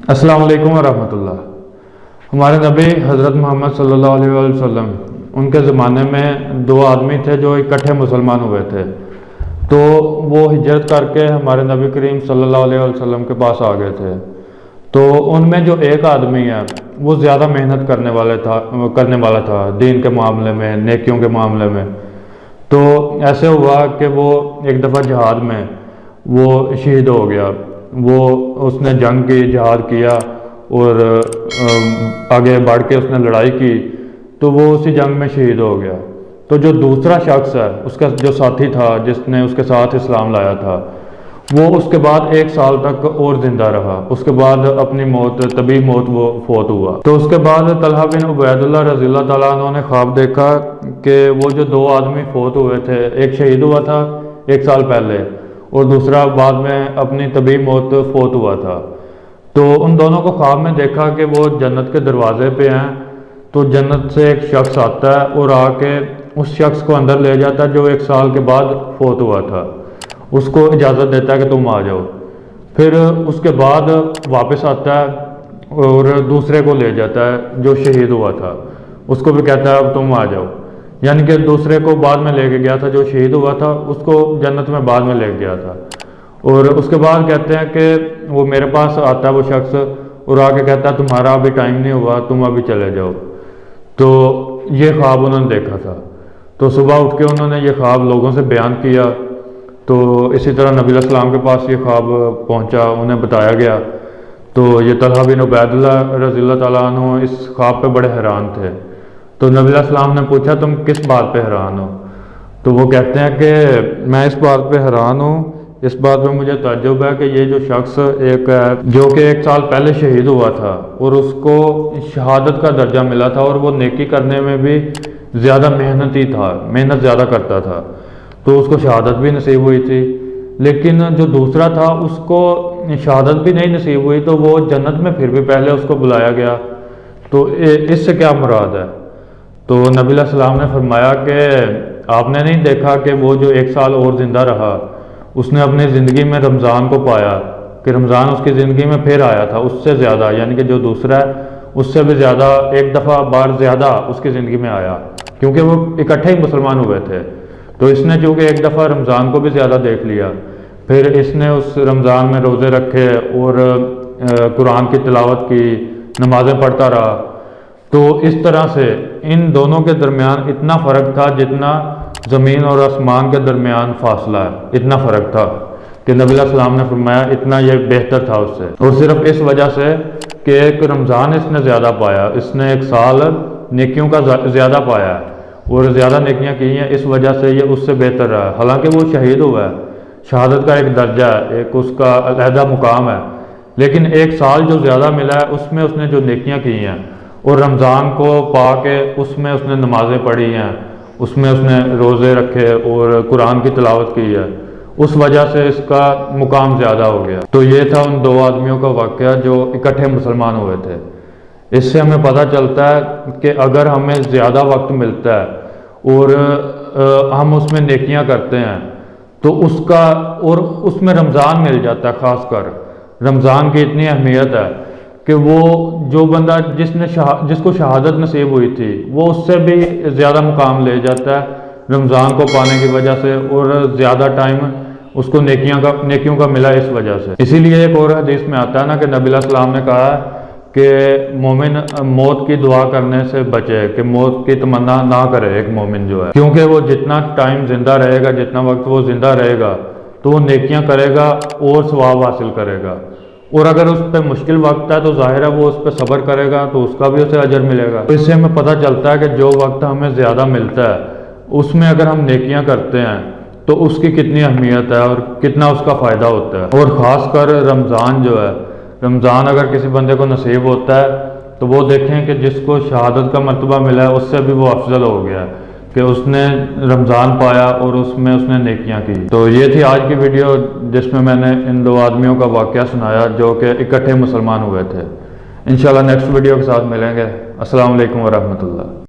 अस्सलाम वालेकुम वरहमतुल्लाह। हमारे नबी हज़रत मोहम्मद सल्लल्लाहु अलैहि वसल्लम, उनके ज़माने में दो आदमी थे जो इकट्ठे मुसलमान हुए थे। तो वो हिजरत करके हमारे नबी करीम सल्लल्लाहु अलैहि वसल्लम के पास आ गए थे। तो उनमें जो एक आदमी है वो ज़्यादा मेहनत करने वाला था दीन के मामले में, नेकियों के मामले में। तो ऐसे हुआ कि वो एक दफ़ा जहाद में वो शहीद हो गया। वो उसने जंग की, जिहाद किया और आगे बढ़ के उसने लड़ाई की, तो वो उसी जंग में शहीद हो गया। तो जो दूसरा शख्स है, उसका जो साथी था जिसने उसके साथ इस्लाम लाया था, वो उसके बाद 1 साल तक और ज़िंदा रहा। उसके बाद अपनी तभी मौत वो फोत हुआ। तो उसके बाद तलहा बिन उबैदुल्लाह रज़ियल्लाहु ताला अन्हु ने ख्वाब देखा कि वो जो दो आदमी फोत हुए थे, एक शहीद हुआ था 1 साल पहले और दूसरा बाद में अपनी तभी मौत फोत हुआ था। तो उन दोनों को ख्वाब में देखा कि वो जन्नत के दरवाजे पे हैं। तो जन्नत से एक शख्स आता है और आके उस शख्स को अंदर ले जाता है जो 1 साल के बाद फोत हुआ था। उसको इजाज़त देता है कि तुम आ जाओ। फिर उसके बाद वापस आता है और दूसरे को ले जाता है जो शहीद हुआ था, उसको भी कहता है अब तुम आ जाओ। यानी कि दूसरे को बाद में लेके गया था, जो शहीद हुआ था उसको जन्नत में बाद में लेके गया था। और उसके बाद कहते हैं कि वो मेरे पास आता है वो शख्स और आके कहता है तुम्हारा अभी टाइम नहीं हुआ, तुम अभी चले जाओ। तो ये ख्वाब उन्होंने देखा था। तो सुबह उठ के उन्होंने ये ख्वाब लोगों से बयान किया। तो इसी तरह नबी अलैहिस्सलाम के पास ये ख्वाब पहुंचा, उन्हें बताया गया। तो ये तलहा बिन उबैदुल्लाह रज़ियल्लाहु ताला अन्हु इस ख्वाब पे बड़े हैरान थे। तो नबी अलैहिस्सलाम ने पूछा तुम किस बात पे हैरान हो? तो वो कहते हैं कि मैं इस बात पे हैरान हूँ, इस बात पे मुझे ताज्जुब है कि ये जो शख्स एक जो कि 1 साल पहले शहीद हुआ था और उसको शहादत का दर्जा मिला था और वो नेकी करने में भी ज़्यादा मेहनती था, मेहनत ज़्यादा करता था, तो उसको शहादत भी नसीब हुई थी। लेकिन जो दूसरा था उसको शहादत भी नहीं नसीब हुई, तो वो जन्नत में फिर भी पहले उसको बुलाया गया। तो इससे क्या मुराद है? तो नबी अलैहिस्सलाम ने फरमाया कि आपने नहीं देखा कि वो जो 1 साल और ज़िंदा रहा, उसने अपनी ज़िंदगी में रमज़ान को पाया कि रमज़ान उसकी ज़िंदगी में फिर आया था उससे ज़्यादा, यानी कि जो दूसरा है उससे भी ज़्यादा, एक दफ़ा बार ज़्यादा उसकी ज़िंदगी में आया, क्योंकि वो इकट्ठे ही मुसलमान हुए थे। तो इसने चूँकि एक दफ़ा रमज़ान को भी ज़्यादा देख लिया, फिर इसने उस रमज़ान में रोज़े रखे और कुरान की तिलावत की, नमाज़ें पढ़ता रहा। तो इस तरह से इन दोनों के दरमियान इतना फ़र्क था जितना ज़मीन और आसमान के दरमियान फासला है, इतना फ़र्क था कि नबी अलैहिस्सलाम ने फरमाया इतना ये बेहतर था उससे। और सिर्फ इस वजह से कि एक रमज़ान इसने ज़्यादा पाया, इसने 1 साल नेकियों का ज़्यादा पाया और ज़्यादा नेकियां की हैं, इस वजह से ये उससे बेहतर रहा। हालांकि वो शहीद हुआ है, शहादत का एक दर्जा है, एक उसका अलहदा मुकाम है, लेकिन 1 साल जो ज़्यादा मिला है उसमें उसने जो नेकियां की हैं और रमज़ान को पा के उसमें उसने नमाज़ें पढ़ी हैं, उसमें उसने रोज़े रखे और कुरान की तिलावत की है, उस वजह से इसका मुकाम ज़्यादा हो गया। तो ये था उन दो आदमियों का वाक़या जो इकट्ठे मुसलमान हुए थे। इससे हमें पता चलता है कि अगर हमें ज़्यादा वक्त मिलता है और हम उसमें नेकियां करते हैं तो उसका, और उसमें रमज़ान मिल जाता है, ख़ासकर रमज़ान की इतनी अहमियत है कि वो जो बंदा जिसको शहादत नसीब हुई थी वो उससे भी ज़्यादा मुकाम ले जाता है रमज़ान को पाने की वजह से, और ज़्यादा टाइम उसको नेकियों का मिला इस वजह से। इसीलिए एक और हदीस में आता है ना कि नबी अलैहिस्सलाम ने कहा कि मोमिन मौत की दुआ करने से बचे, कि मौत की तमन्ना ना करे एक मोमिन जो है, क्योंकि वो जितना टाइम ज़िंदा रहेगा, जितना वक्त वो ज़िंदा रहेगा तो वो नेकियां करेगा और सवाब हासिल करेगा। और अगर उस पर मुश्किल वक्त है तो जाहिर है वो उस पर सब्र करेगा तो उसका भी उसे अजर मिलेगा। तो इससे हमें पता चलता है कि जो वक्त हमें ज़्यादा मिलता है उसमें अगर हम नेकियां करते हैं तो उसकी कितनी अहमियत है और कितना उसका फ़ायदा होता है। और ख़ास कर रमज़ान जो है, रमज़ान अगर किसी बंदे को नसीब होता है तो वो देखें कि जिसको शहादत का मर्तबा मिला है उससे भी वो अफजल हो गया कि उसने रमज़ान पाया और उसमें उसने नेकियां की। तो ये थी आज की वीडियो जिसमें मैंने इन दो आदमियों का वाक़या सुनाया जो कि इकट्ठे मुसलमान हुए थे। इंशाल्लाह नेक्स्ट वीडियो के साथ मिलेंगे। अस्सलाम वालेकुम वरहमतुल्लाह।